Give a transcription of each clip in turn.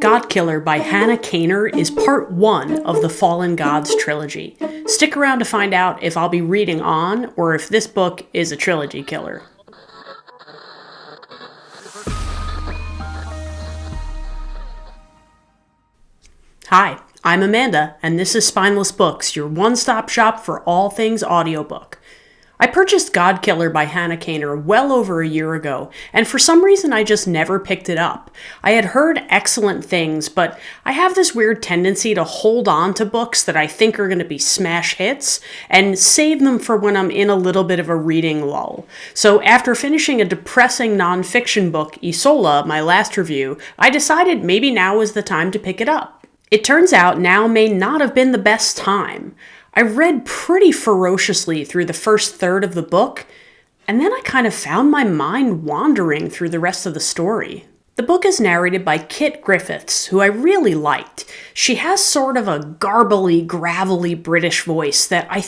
Godkiller by Hannah Kaner is part 1 of the Fallen Gods trilogy. Stick around to find out if I'll be reading on or if this book is a trilogy killer. Hi, I'm Amanda, and this is Spineless Books, your one-stop shop for all things audiobook. I purchased Godkiller by Hannah Kaner well over a year ago, and for some reason I just never picked it up. I had heard excellent things, but I have this weird tendency to hold on to books that I think are going to be smash hits and save them for when I'm in a little bit of a reading lull. So after finishing a depressing nonfiction book, Isola, my last review, I decided maybe now was the time to pick it up. It turns out now may not have been the best time. I read pretty ferociously through the first third of the book, and then I kind of found my mind wandering through the rest of the story. The book is narrated by Kit Griffiths, who I really liked. She has sort of a garbly, gravelly British voice that I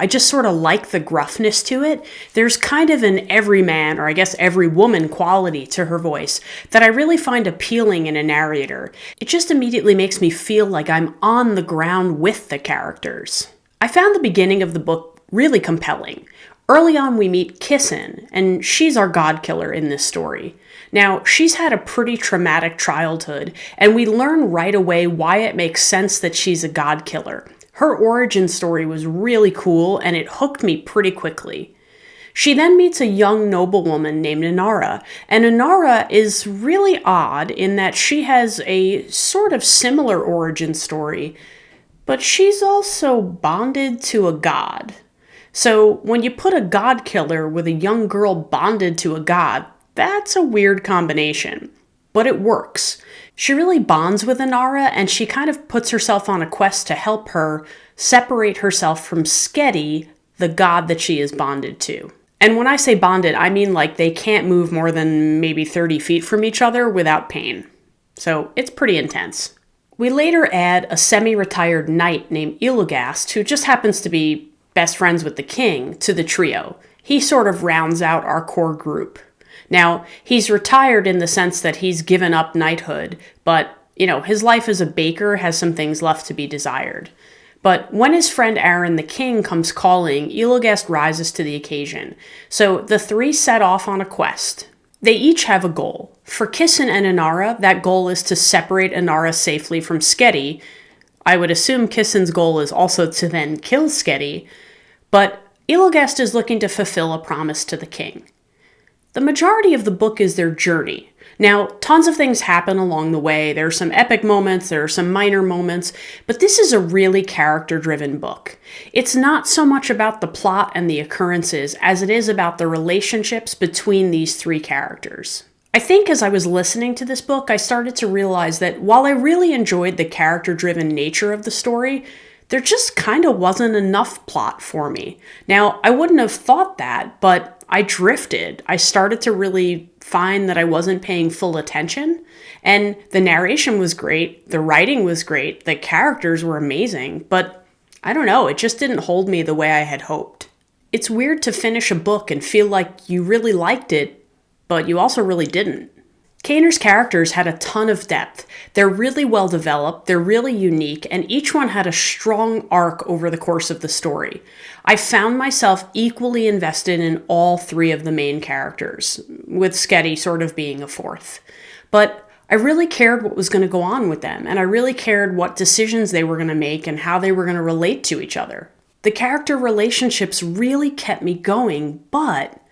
just sort of like the gruffness to it. There's kind of an everyman, or I guess every woman quality to her voice that I really find appealing in a narrator. It just immediately makes me feel like I'm on the ground with the characters. I found the beginning of the book really compelling. Early on we meet Kissin, and she's our Godkiller in this story. Now, she's had a pretty traumatic childhood, and we learn right away why it makes sense that she's a Godkiller. Her origin story was really cool, and it hooked me pretty quickly. She then meets a young noblewoman named Inara, and Inara is really odd in that she has a sort of similar origin story, but she's also bonded to a god. So when you put a god killer with a young girl bonded to a god, that's a weird combination, but it works. She really bonds with Inara, and she kind of puts herself on a quest to help her separate herself from Skedi, the god that she is bonded to. And when I say bonded, I mean like they can't move more than maybe 30 feet from each other without pain. So it's pretty intense. We later add a semi-retired knight named Ilugast, who just happens to be best friends with the king, to the trio. He sort of rounds out our core group. Now, he's retired in the sense that he's given up knighthood, but, his life as a baker has some things left to be desired. But when his friend Aaron the King comes calling, Ilugast rises to the occasion. So the three set off on a quest. They each have a goal. For Kissin and Inara, that goal is to separate Inara safely from Skedi. I would assume Kissin's goal is also to then kill Skedi, but Ilugast is looking to fulfill a promise to the king. The majority of the book is their journey. Now, tons of things happen along the way. There are some epic moments, there are some minor moments, but this is a really character-driven book. It's not so much about the plot and the occurrences as it is about the relationships between these three characters. I think as I was listening to this book, I started to realize that while I really enjoyed the character-driven nature of the story, there just kind of wasn't enough plot for me. Now, I wouldn't have thought that, but I drifted. I started to really find that I wasn't paying full attention, and the narration was great, the writing was great, the characters were amazing, but I don't know, it just didn't hold me the way I had hoped. It's weird to finish a book and feel like you really liked it, but you also really didn't. Kaner's characters had a ton of depth. They're really well developed, they're really unique, and each one had a strong arc over the course of the story. I found myself equally invested in all three of the main characters, with Skedi sort of being a fourth. But I really cared what was going to go on with them, and I really cared what decisions they were going to make and how they were going to relate to each other. The character relationships really kept me going, but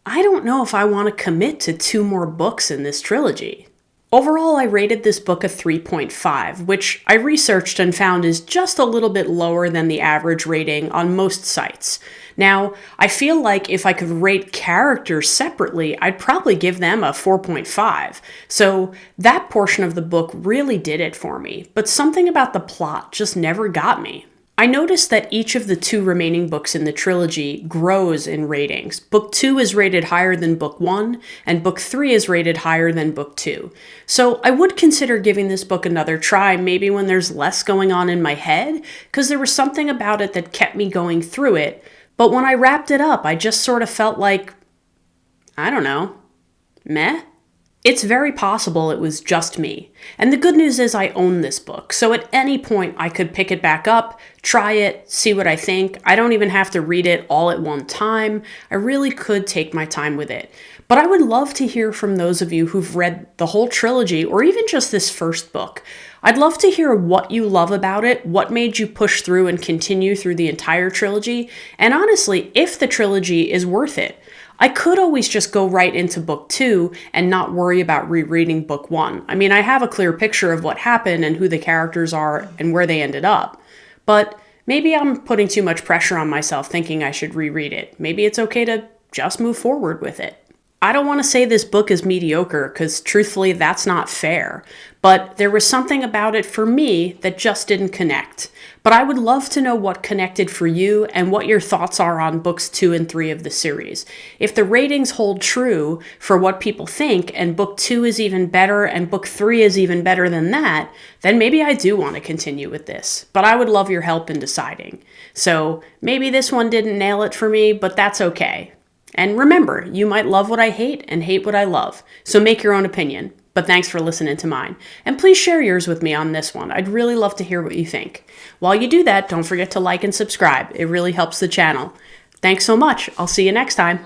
I don't know if I want to commit to 2 more books in this trilogy. Overall, I rated this book a 3.5, which I researched and found is just a little bit lower than the average rating on most sites. Now, I feel like if I could rate characters separately, I'd probably give them a 4.5. So that portion of the book really did it for me, but something about the plot just never got me. I noticed that each of the 2 remaining books in the trilogy grows in ratings. Book 2 is rated higher than Book 1, and Book 3 is rated higher than Book 2. So I would consider giving this book another try, maybe when there's less going on in my head, because there was something about it that kept me going through it. But when I wrapped it up, I just sort of felt like, I don't know, meh? It's very possible it was just me. And the good news is I own this book, so at any point I could pick it back up, try it, see what I think. I don't even have to read it all at one time. I really could take my time with it. But I would love to hear from those of you who've read the whole trilogy or even just this first book. I'd love to hear what you love about it, what made you push through and continue through the entire trilogy, and honestly, if the trilogy is worth it. I could always just go right into book 2 and not worry about rereading book 1. I mean, I have a clear picture of what happened and who the characters are and where they ended up. But maybe I'm putting too much pressure on myself thinking I should reread it. Maybe it's okay to just move forward with it. I don't want to say this book is mediocre because truthfully that's not fair, but there was something about it for me that just didn't connect. But I would love to know what connected for you and what your thoughts are on books 2 and 3 of the series. If the ratings hold true for what people think and book 2 is even better and book 3 is even better than that, then maybe I do want to continue with this. But I would love your help in deciding. So maybe this one didn't nail it for me, but that's okay. And remember, you might love what I hate and hate what I love, so make your own opinion. But thanks for listening to mine. And please share yours with me on this one. I'd really love to hear what you think. While you do that, don't forget to like and subscribe. It really helps the channel. Thanks so much. I'll see you next time.